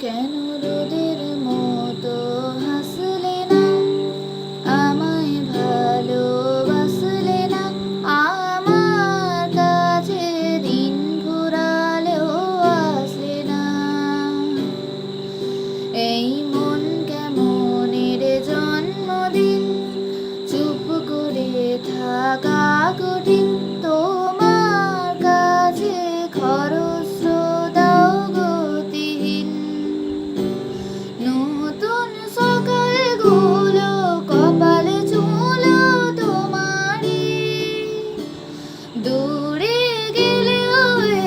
কেন রোদের মতো হাসলে না, আমায় ভালোবাসলে না, আমার কাছে দিন ফুরালেও আসলে না। এই মন কেমনের জন্মদিন, চুপ করে থাকা কঠিন, তোমার কাছে খরস্রোতা গতিহীন। নতুন সকালগুলো কপালে চুলো তোমারই, দূরে গেলেও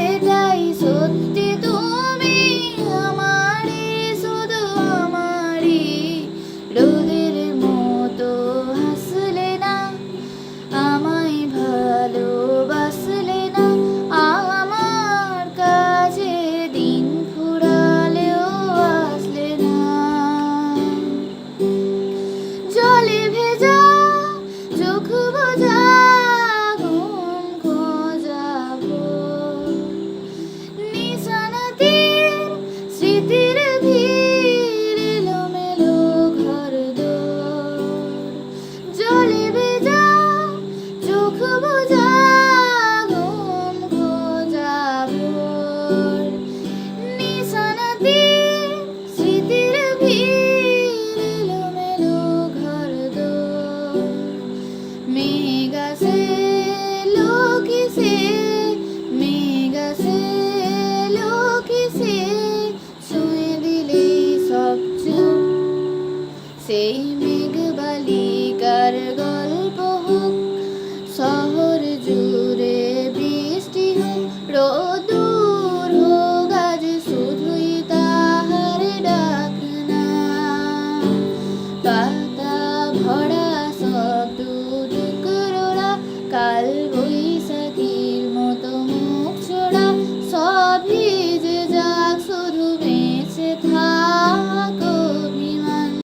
এটাই সত্যি তুমি আমারই, শুধু আমারই। রোদের মতো হাসলে না, আমায় ভালোবাসলে না, আমার কাছে দিন ফুরালেও আসলে না। জলে ভেজা চোখ বোঝা ঘুম খোঁজাবো, নিশানাতীর স্মৃতির ভিড়, এলোমেলো ঘরদোর। জলে ভেজা চোখ বোঝা ঘুম খোঁজাবো, নিশানাতীর স্মৃতির ভিড়, এলোমেলো ঘরদোর। মেঘ আসে লোকিসে, মেঘ আসে লোকিসে, ছুঁয়ে দিলেই সব চুপ। সেই মেঘ বালিকার গল্প হোক, শহর জুড়ে বৃষ্টি হোক, রোদুর হোক আজ শুধুই তাহার ডাক না। পাতা ভরা শব্দ